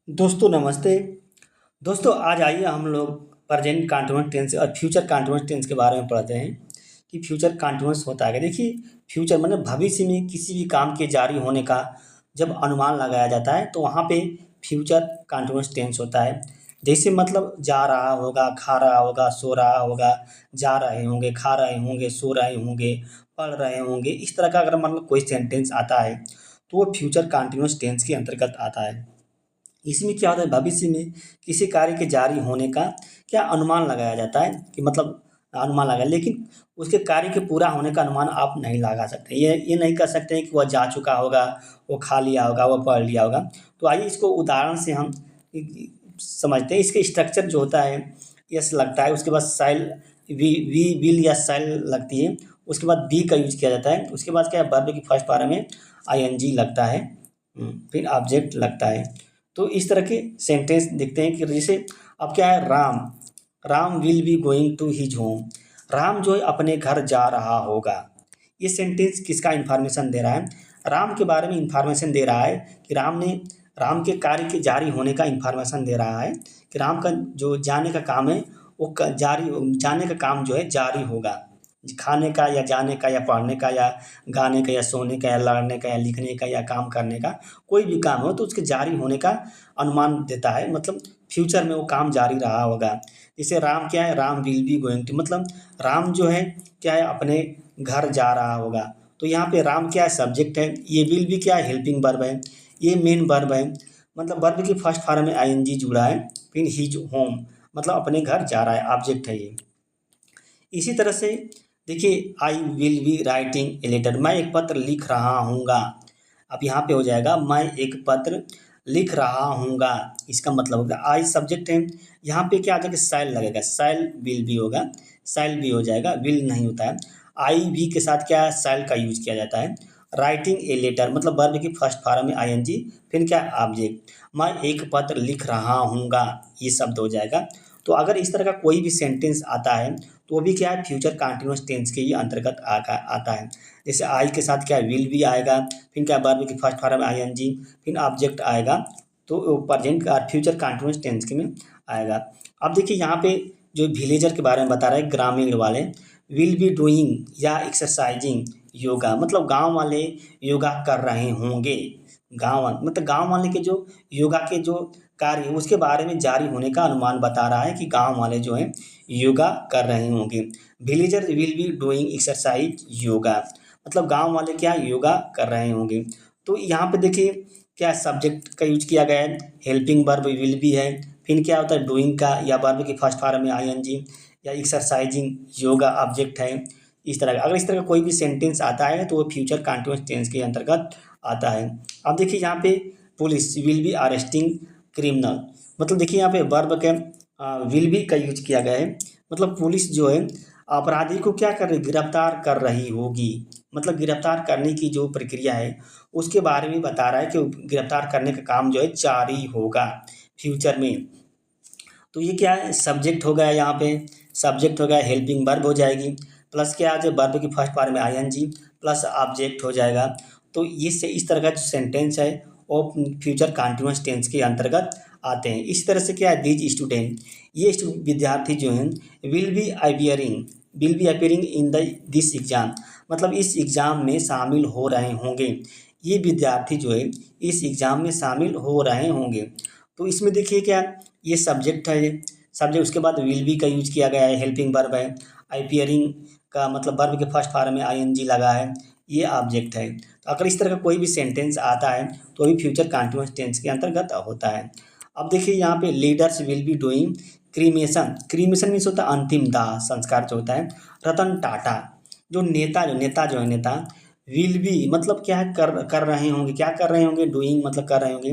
दोस्तों नमस्ते। दोस्तों आज आइए हम लोग प्रेजेंट कंटीन्यूअस टेंस और फ्यूचर कंटीन्यूअस टेंस के बारे में पढ़ते हैं कि फ्यूचर कंटीन्यूअस होता है क्या। देखिए, फ्यूचर मतलब भविष्य में किसी भी काम के जारी होने का जब अनुमान लगाया जाता है तो वहाँ पे फ्यूचर कंटीन्यूअस टेंस होता है। जैसे मतलब जा रहा होगा, खा रहा होगा, सो रहा होगा, जा रहे होंगे, खा रहे होंगे, सो रहे होंगे, पढ़ रहे होंगे, इस तरह का अगर मतलब कोई सेंटेंस आता है तो वो फ्यूचर कंटीन्यूअस टेंस के अंतर्गत आता है। इसमें क्या होता है, भविष्य में किसी कार्य के जारी होने का क्या अनुमान लगाया जाता है कि मतलब अनुमान लगा, लेकिन उसके कार्य के पूरा होने का अनुमान आप नहीं लगा सकते। ये नहीं कह सकते हैं कि वह जा चुका होगा, वो खा लिया होगा, वह पढ़ लिया होगा। तो आइए इसको उदाहरण से हम समझते हैं। इसके स्ट्रक्चर जो होता है, यस लगता है, उसके बाद साइल वी विल या साइल लगती है, उसके बाद बी का यूज किया जाता है, उसके बाद क्या है, वर्ब की फर्स्ट पारा में आईएनजी लगता है, फिर ऑब्जेक्ट लगता है। तो इस तरह के सेंटेंस देखते हैं कि जैसे अब क्या है, Ram Ram will be going to his home. Ram जो है अपने घर जा रहा होगा। ये सेंटेंस किसका इंफॉर्मेशन दे रहा है, राम के बारे में इंफॉर्मेशन दे रहा है कि राम के कार्य के जारी होने का इंफॉर्मेशन दे रहा है कि राम का जो जाने का काम है वो जाने का काम जो है जारी होगा। खाने का या जाने का या पढ़ने का या गाने का या सोने का या लड़ने का या लिखने का या काम करने का, कोई भी काम हो तो उसके जारी होने का अनुमान देता है, मतलब फ्यूचर में वो काम जारी रहा होगा। जैसे राम क्या है, Ram will be going to, मतलब राम जो है क्या है, अपने घर जा रहा होगा। तो यहाँ पे राम क्या है, सब्जेक्ट है, ये विल भी क्या है, हेल्पिंग वर्ब है, ये मेन वर्ब है, मतलब वर्ब की फर्स्ट फॉर्म में आईएनजी जुड़ा है, फिर हिज होम मतलब अपने घर जा रहा है, ऑब्जेक्ट है ये। इसी तरह से देखिए, I will be writing a letter, मैं एक पत्र लिख रहा हूँगा। अब यहाँ पे हो जाएगा मैं एक पत्र लिख रहा हूँगा, इसका मतलब होगा आई सब्जेक्ट है, यहाँ पे क्या आ जाएगा, शैल लगेगा, शैल विल भी होगा, शैल भी हो जाएगा, विल नहीं होता है। आई भी के साथ क्या है, शैल का यूज किया जाता है। राइटिंग ए लेटर मतलब वर्ब की फर्स्ट फॉर्म में आईएनजी, फिर क्या ऑब्जेक्ट, मैं एक पत्र लिख रहा हूँगा, ये शब्द हो जाएगा। तो अगर इस तरह का कोई भी सेंटेंस आता है तो वो भी क्या है, फ्यूचर कंटीन्यूअस टेंस के ही अंतर्गत आता है। जैसे आई के साथ क्या विल भी आएगा, फिर क्या वर्ब की फर्स्ट फॉर्म में आईएनजी, फिर ऑब्जेक्ट आएगा, तो प्रेजेंट का फ्यूचर कंटीन्यूअस टेंस के में आएगा। अब देखिए यहाँ पे जो विलेजर के बारे में बता रहे हैं, ग्रामीण वाले, विल बी डूइंग या एक्सरसाइजिंग योगा, मतलब गांव वाले योगा कर रहे होंगे। मतलब गांव वाले के जो योगा के जो कार्य है उसके बारे में जारी होने का अनुमान बता रहा है कि गांव वाले जो हैं योगा कर रहे होंगे। Villager will be doing exercise yoga, मतलब गांव वाले क्या योगा कर रहे होंगे। तो यहाँ पे देखिए क्या सब्जेक्ट का यूज किया गया है, हेल्पिंग वर्ब विल बी है, फिर क्या होता है डूइंग का या वर्ब की फर्स्ट फॉर्म में आईएनजी, या एक्सरसाइजिंग योगा ऑब्जेक्ट है। इस तरह का अगर इस तरह का कोई भी सेंटेंस आता है तो वो फ्यूचर कंटीन्यूअस टेंस के अंतर्गत आता है। अब देखिए यहाँ पे police will be arresting criminal, मतलब देखिए यहाँ पे वर्ब के विल बी का यूज किया गया है, मतलब पुलिस जो है अपराधी को क्या कर रही, गिरफ्तार कर रही होगी, मतलब गिरफ्तार करने की जो प्रक्रिया है उसके बारे में बता रहा है कि गिरफ्तार करने का काम जो है जारी होगा फ्यूचर में। तो ये क्या है, सब्जेक्ट हो गया, यहाँ पे सब्जेक्ट हो गया, हेल्पिंग वर्ब हो जाएगी, प्लस क्या आ जाए वर्ब की फर्स्ट पार्ट में आईएनजी प्लस ऑब्जेक्ट हो जाएगा। तो ये से इस तरह का जो सेंटेंस है वो फ्यूचर कंटीन्यूअस टेंस के अंतर्गत आते हैं। इस तरह से क्या है, दीज स्टूडेंट, ये विद्यार्थी जो हैं will be appearing in the this exam, मतलब इस एग्ज़ाम में शामिल हो रहे होंगे। ये विद्यार्थी जो है इस एग्ज़ाम में शामिल हो रहे होंगे। तो इसमें देखिए क्या, ये सब्जेक्ट है, ये सब्जेक्ट, उसके बाद विल बी का यूज किया गया है, हेल्पिंग वर्ब है, अपियरिंग का मतलब वर्ब के फर्स्ट फॉर्म में आईएनजी लगा है, ये ऑब्जेक्ट है। तो अगर इस तरह का कोई भी सेंटेंस आता है तो भी फ्यूचर कंटीन्यूअस टेंस के अंतर्गत होता है। अब देखिए यहाँ पे leaders will be doing cremation, cremation means होता है अंतिम दाह संस्कार जो होता है। रतन टाटा जो नेता जो है नेता, विल बी मतलब क्या है, कर रहे होंगे, क्या कर रहे होंगे, डूइंग मतलब कर रहे होंगे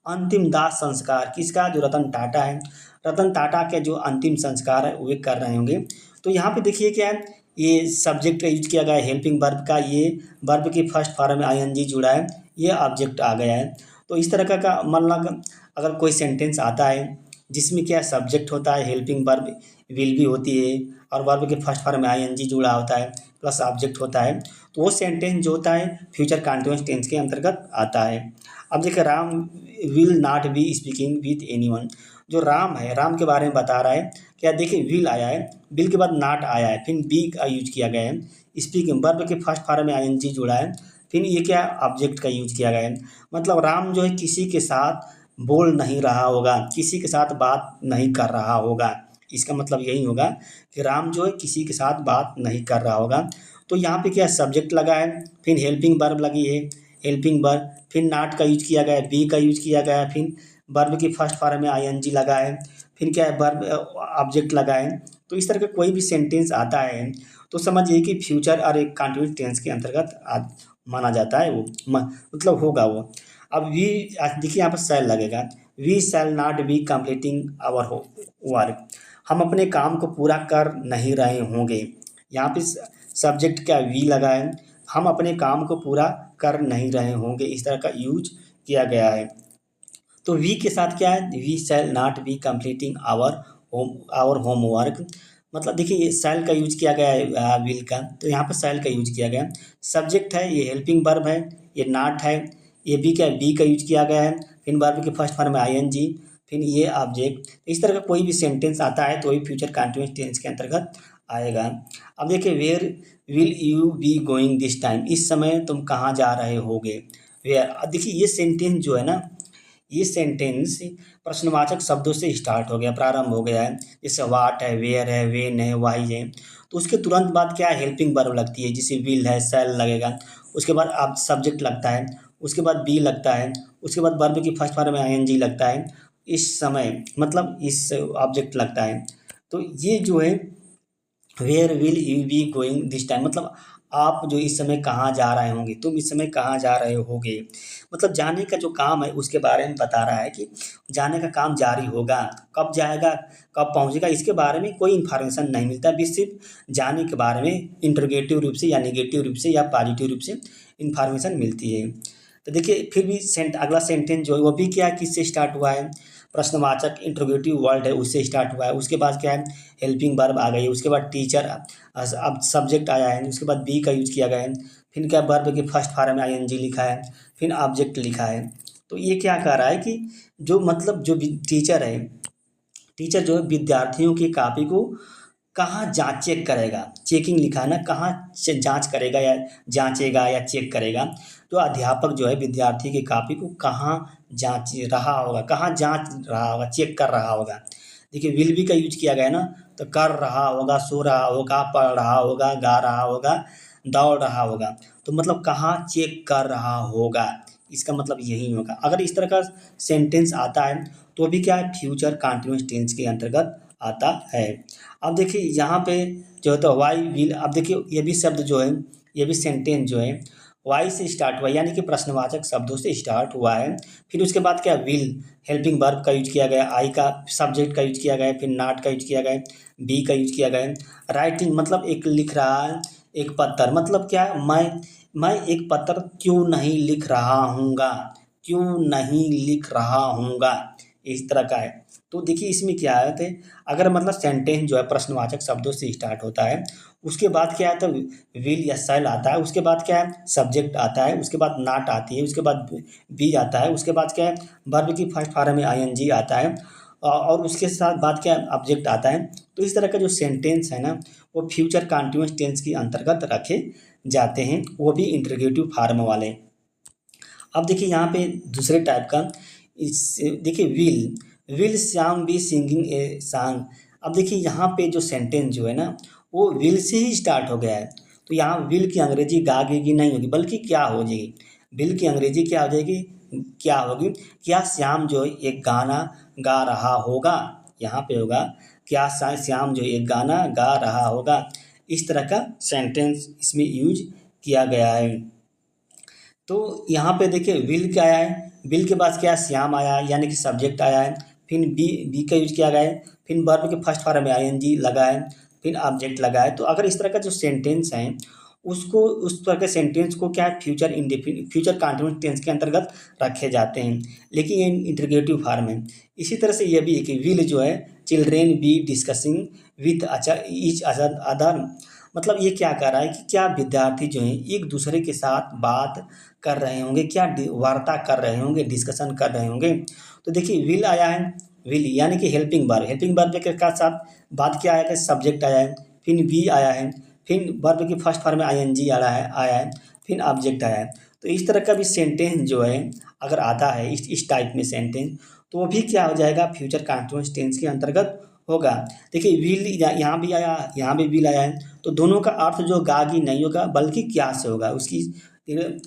अंतिम दाह संस्कार, किसका, जो रतन टाटा है, रतन टाटा के जो अंतिम संस्कार है वे कर रहे होंगे। तो यहाँ पे देखिए क्या है, ये सब्जेक्ट का यूज किया गया है हेल्पिंग वर्ब का, ये वर्ब की फर्स्ट फॉर्म में आईएनजी जुड़ा है, ये ऑब्जेक्ट आ गया है। तो इस तरह का मतलब अगर कोई सेंटेंस आता है जिसमें क्या सब्जेक्ट होता है, हेल्पिंग वर्ब विल भी होती है और वर्ब के फर्स्ट फॉर्म में आईएनजी जुड़ा होता है, प्लस ऑब्जेक्ट होता है, तो वो सेंटेंस जो होता है फ्यूचर कंटीन्यूअस टेंस के अंतर्गत आता है। अब देखिए Ram will not be speaking with anyone. जो राम है, राम के बारे में बता रहा है क्या, देखिए विल आया है, विल के बाद नॉट आया है, फिर बी का यूज किया गया है, स्पीकिंग वर्ब के फर्स्ट फॉर्म में आईएनजी जुड़ा है, फिर ये क्या ऑब्जेक्ट का यूज किया गया है। मतलब राम जो है किसी के साथ बोल नहीं रहा होगा, किसी के साथ बात नहीं कर रहा होगा। इसका मतलब यही होगा कि राम जो है किसी के साथ बात नहीं कर रहा होगा। तो यहाँ पे क्या सब्जेक्ट लगा है, फिर हेल्पिंग वर्ब लगी है, हेल्पिंग वर्ब, फिर नॉट का यूज किया गया है, बी का यूज किया गया है, फिर वर्ब की फर्स्ट फॉर्म में आईएनजी लगा है, फिर क्या है वर्ब ऑब्जेक्ट लगा है। तो इस तरह का कोई भी सेंटेंस आता है तो समझिए कि फ्यूचर और एक कंटीन्यूअस टेंस के अंतर्गत माना जाता है, वो मतलब होगा वो। अब वी देखिए यहाँ पर शैल लगेगा, we shall not be completing our work. हम अपने काम को पूरा कर नहीं रहे होंगे। यहाँ पे सब्जेक्ट क्या वी लगा है, हम अपने काम को पूरा कर नहीं रहे होंगे, इस तरह का यूज किया गया है। तो वी के साथ क्या है, we shall not be completing our homework. मतलब देखिए ये शैल का यूज किया गया है विल का, तो यहाँ पर शैल का यूज किया गया है। सब्जेक्ट है, ये हेल्पिंग वर्ब है, ये नॉट है, ये बी क्या है, बी का यूज किया गया है, फिर वर्ब के फर्स्ट फॉर्म में आईएनजी, फिर ये ऑब्जेक्ट। इस तरह का कोई भी सेंटेंस आता है तो ये फ्यूचर कंटीन्यूअस टेंस के अंतर्गत आएगा। अब देखिए where will you be going this time, इस समय तुम कहाँ जा रहे होगे। वेयर, देखिए ये सेंटेंस जो है ना, ये सेंटेंस प्रश्नवाचक शब्दों से स्टार्ट हो गया, प्रारंभ हो गया है। जैसे वाट है, वेयर है, वेन है, वाई है, तो उसके तुरंत बाद क्या है हेल्पिंग वर्ब लगती है, जैसे विल है, शैल लगेगा, उसके बाद आप सब्जेक्ट लगता है, उसके बाद बी लगता है, उसके बाद वर्ब की फर्स्ट फॉर्म में आईएनजी लगता है, इस समय मतलब इस ऑब्जेक्ट लगता है। तो ये जो है where will you be going this time, मतलब आप जो इस समय कहाँ जा रहे होंगे, तुम इस समय कहाँ जा रहे होगे, मतलब जाने का जो काम है उसके बारे में बता रहा है कि जाने का काम जारी होगा, कब जाएगा, कब पहुँचेगा, इसके बारे में कोई इन्फॉर्मेशन नहीं मिलता, भी सिर्फ जाने के बारे में इंटरोगेटिव रूप से या निगेटिव रूप से या पॉजिटिव रूप से इन्फॉर्मेशन मिलती है। तो देखिए फिर भी अगला सेंटेंस जो है वो भी क्या है, किससे स्टार्ट हुआ है, प्रश्नवाचक इंट्रोगेटिव वर्ड है उससे स्टार्ट हुआ है, उसके बाद क्या है हेल्पिंग वर्ब आ गई है, उसके बाद टीचर, अब सब्जेक्ट आया है, उसके बाद बी का यूज किया गया है, फिर क्या वर्ब के फर्स्ट फॉर्म में आईएनजी लिखा है, फिर ऑब्जेक्ट लिखा है। तो ये क्या कह रहा है कि जो मतलब जो टीचर है, टीचर जो है विद्यार्थियों की कॉपी को कहाँ जाँच चेक करेगा, चेकिंग लिखा है ना, कहाँ जाँच करेगा या जाँचेगा या चेक करेगा। तो अध्यापक जो है विद्यार्थी की कॉपी को कहाँ जाँच रहा होगा, कहाँ जाँच रहा होगा, चेक कर रहा होगा। देखिए विल बी का यूज किया गया है ना, तो कर रहा होगा, सो रहा होगा, पढ़ रहा होगा, गा रहा होगा, दौड़ रहा होगा, तो मतलब कहाँ चेक कर रहा होगा, इसका मतलब यही होगा। अगर इस तरह का सेंटेंस आता है तो भी क्या है फ्यूचर कंटीन्यूअस टेंस के अंतर्गत आता है। अब देखिए यहाँ पे जो है तो वाई विल, अब देखिए ये भी शब्द जो है, ये भी सेंटेंस जो है वाई से स्टार्ट हुआ, यानी कि प्रश्नवाचक शब्दों से स्टार्ट हुआ है। फिर उसके बाद क्या विल हेल्पिंग वर्ब का यूज किया गया, आई का सब्जेक्ट का यूज किया गया, फिर नॉट का यूज किया गया, बी का यूज किया गया, राइटिंग मतलब एक लिख रहा है, एक पत्र मतलब क्या है, मैं एक पत्र क्यों नहीं लिख रहा हूँगा, क्यों नहीं लिख रहा हूँगा, इस तरह का है। तो देखिए इसमें क्या है थे, अगर मतलब सेंटेंस जो है प्रश्नवाचक शब्दों से स्टार्ट होता है, उसके बाद क्या आता है विल या शैल आता है, उसके बाद क्या है सब्जेक्ट आता है, उसके बाद नॉट आती है, उसके बाद बी आता है, उसके बाद क्या है वर्ब की फर्स्ट फॉर्म में आईएनजी आता है, और उसके साथ बाद क्या ऑब्जेक्ट आता है। तो इस तरह का जो सेंटेंस है ना वो फ्यूचर कंटीन्यूअस टेंस के अंतर्गत रखे जाते हैं, वो भी इंटरोगेटिव फॉर्म वाले। अब देखिए यहाँ पे दूसरे टाइप का इस देखिए will Shyam be singing a song. अब देखिए यहाँ पे जो सेंटेंस जो है ना वो विल से ही स्टार्ट हो गया है, तो यहाँ विल की अंग्रेजी गागेगी नहीं होगी, बल्कि क्या हो जाएगी, विल की अंग्रेजी क्या हो जाएगी, क्या होगी, क्या श्याम जो है एक गाना गा रहा होगा, यहाँ पे होगा क्या श्याम जो एक गाना गा रहा होगा। इस तरह का सेंटेंस इसमें यूज किया गया है। तो यहाँ पे देखिए विल क्या आया है, विल के बाद क्या श्याम आया है, यानी कि सब्जेक्ट आया है, फिर बी का यूज किया गया है, फिर वर्ब के फर्स्ट फॉर्म में आईएनजी लगा है, फिर ऑब्जेक्ट लगा है। तो अगर इस तरह का जो सेंटेंस है उसको उस तरह के सेंटेंस को क्या है फ्यूचर कंटीन्यूअस टेंस के अंतर्गत रखे जाते हैं, लेकिन ये इंटरोगेटिव फॉर्म है। इसी तरह से ये भी है कि विल जो है children be discussing with each other मतलब ये क्या कह रहा है कि क्या विद्यार्थी जो हैं एक दूसरे के साथ बात कर रहे होंगे, क्या वार्ता कर रहे होंगे, डिस्कशन कर रहे होंगे। तो देखिए विल आया है, विल यानी कि हेल्पिंग वर्ब के साथ बाद क्या आया है, सब्जेक्ट आया है, फिर बी आया है, फिर वर्ब की फर्स्ट फॉर्म में आईएनजी आया है, फिर ऑब्जेक्ट आया है। तो इस तरह का भी सेंटेंस जो है अगर आता है इस टाइप में सेंटेंस, तो वो भी क्या हो जाएगा, फ्यूचर कंटीन्यूअस टेंस के अंतर्गत होगा। देखिए विल यहाँ भी आया, यहाँ भी विल आया है, तो दोनों का अर्थ जो गागी नहीं होगा बल्कि क्या से होगा, उसकी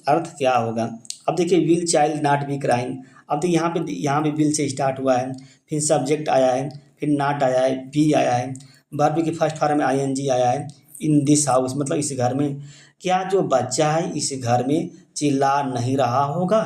अर्थ क्या होगा। अब देखिए will child not be crying. अब देखिए यहाँ पे विल से स्टार्ट हुआ है, फिर सब्जेक्ट आया है, फिर नॉट आया है, बी आया है, वर्ब की फर्स्ट फॉर्म में आईएनजी आया है, इन दिस हाउस मतलब इस घर में। क्या जो बच्चा है इस घर में चिल्ला नहीं रहा होगा,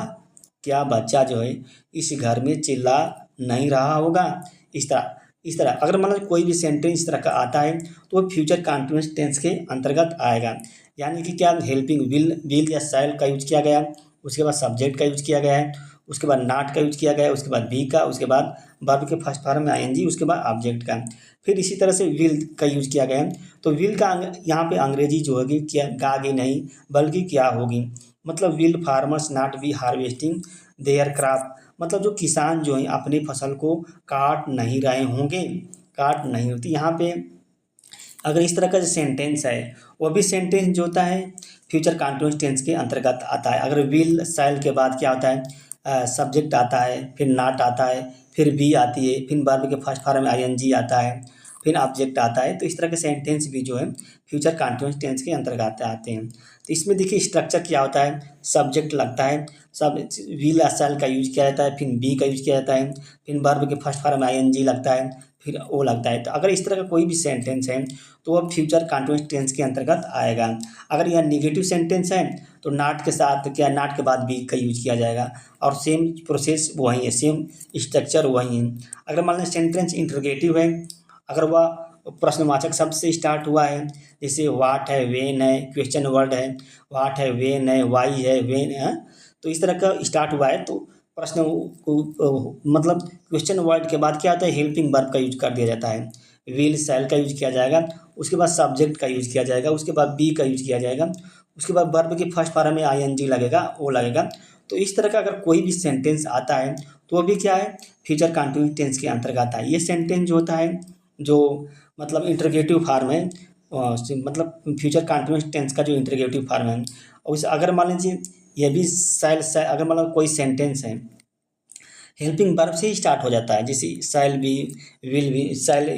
क्या बच्चा जो है इस घर में चिल्ला नहीं रहा होगा। इस तरह अगर मतलब कोई भी सेंटेंस इस तरह का आता है तो वो फ्यूचर कंटीन्यूअस टेंस के अंतर्गत आएगा। यानी कि क्या हेल्पिंग विल या शैल का यूज किया गया, उसके बाद सब्जेक्ट का यूज किया गया है, उसके बाद नॉट का यूज किया गया है, उसके बाद बी का, उसके बाद वर्ब के फर्स्ट फॉर्म में आईएनजी, उसके बाद ऑब्जेक्ट का, फिर इसी तरह से विल का यूज किया गया है। तो विल का यहाँ पे अंग्रेजी जो होगी क्या गागी नहीं बल्कि क्या होगी, मतलब will farmers not be harvesting their crop, मतलब जो किसान जो हैं अपनी फसल को काट नहीं रहे होंगे, काट नहीं होती। यहाँ पे अगर इस तरह का जो सेंटेंस है वो भी सेंटेंस जो होता है फ्यूचर कंटीन्यूअस टेंस के अंतर्गत आता है। अगर विल शैल के बाद क्या होता है, सब्जेक्ट आता है, फिर नॉट आता है, फिर बी आती है, फिर वर्ब के फर्स्ट फॉर्म में आईएनजी आता है, फिर ऑब्जेक्ट आता है। तो इस तरह के सेंटेंस भी जो है फ्यूचर कंटीन्यूअस टेंस के अंतर्गत आते हैं। तो इसमें देखिए स्ट्रक्चर क्या होता है, सब्जेक्ट लगता है, सब विल या शैल का यूज किया जाता है, फिर बी का यूज किया जाता है, फिर वर्ब के फर्स्ट फॉर्म में आईएनजी लगता है, फिर ओ लगता है। तो अगर इस तरह का कोई भी सेंटेंस है तो वह फ्यूचर कंटीन्यूअस टेंस के अंतर्गत आएगा। अगर यह निगेटिव सेंटेंस है तो नॉट के साथ क्या, नॉट के बाद बी का यूज किया जाएगा और सेम प्रोसेस वही है, सेम स्ट्रक्चर वही है। अगर मान लें सेंटेंस इंटरोगेटिव है, अगर वह प्रश्नवाचक शब्द से स्टार्ट हुआ है, जैसे वाट है, वेन है, क्वेश्चन वर्ड है, वाट है, वेन है, वाई है, वेन है, तो इस तरह का स्टार्ट हुआ है तो प्रश्न को मतलब क्वेश्चन वर्ड के बाद क्या होता है, हेल्पिंग वर्ब का यूज कर दिया जाता है, विल शैल का यूज किया जाएगा, उसके बाद सब्जेक्ट का यूज किया जाएगा, उसके बाद बी का यूज किया जाएगा, उसके बाद वर्ब की फर्स्ट फॉर्म में आईएनजी लगेगा, वो लगेगा। तो इस तरह का अगर कोई भी सेंटेंस आता है तो वो भी क्या है, फ्यूचर कंटीन्यूअस टेंस के अंतर्गत आता है। ये सेंटेंस जो होता है जो मतलब इंटरोगेटिव फॉर्म है, मतलब फ्यूचर कंटीन्यूअस टेंस का जो इंटरोगेटिव फॉर्म है, उस अगर मान लीजिए ये भी अगर मतलब कोई सेंटेंस है हेल्पिंग वर्ब से ही स्टार्ट हो जाता है, जैसे शैल बी, विल बी, शैल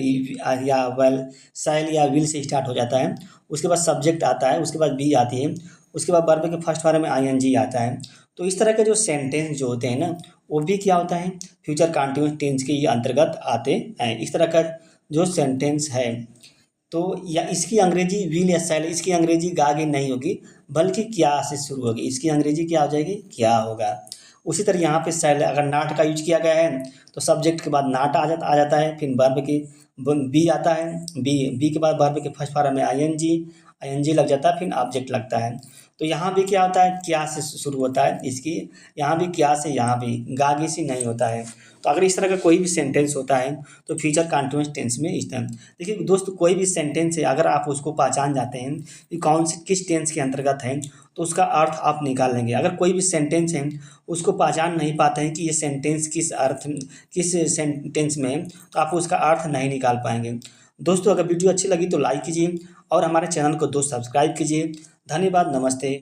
या वेल, शैल या विल से स्टार्ट हो जाता है, उसके बाद सब्जेक्ट आता है, उसके बाद बी आती है, उसके बाद वर्ब के फर्स्ट फॉर्म में आईएनजी आता है। तो इस तरह के जो सेंटेंस जो होते हैं ना वो भी क्या होता है, फ्यूचर कंटीन्यूअस टेंस के ये अंतर्गत आते हैं। इस तरह का जो सेंटेंस है तो या इसकी अंग्रेजी विल या शैल, इसकी अंग्रेजी गागे नहीं होगी बल्कि क्या से शुरू होगी, इसकी अंग्रेजी क्या हो जाएगी, क्या होगा। उसी तरह यहाँ पे शैल अगर नॉट का यूज किया गया है तो सब्जेक्ट के बाद नॉट आ जाता है, फिर वर्ब की बी आता है, बी के बाद वर्ब के फर्स्ट फॉर्म में आईएनजी लग जाता है, फिर ऑब्जेक्ट लगता है। तो यहाँ भी क्या होता है, क्या से शुरू होता है इसकी, यहाँ भी क्या से, यहाँ भी गागे से नहीं होता है। तो अगर इस तरह का कोई भी सेंटेंस होता है तो फ्यूचर कंटीन्यूअस टेंस में इस तरह। देखिए दोस्त कोई भी सेंटेंस है अगर आप उसको पहचान जाते हैं कि कौन से किस टेंस के अंतर्गत है तो उसका अर्थ आप निकाल लेंगे। अगर कोई भी सेंटेंस है उसको पहचान नहीं पाते हैं कि ये सेंटेंस किस सेंटेंस में है तो आप उसका अर्थ नहीं निकाल पाएंगे। दोस्तों अगर वीडियो अच्छी लगी तो लाइक कीजिए और हमारे चैनल को दोस्त सब्सक्राइब कीजिए। धन्यवाद, नमस्ते।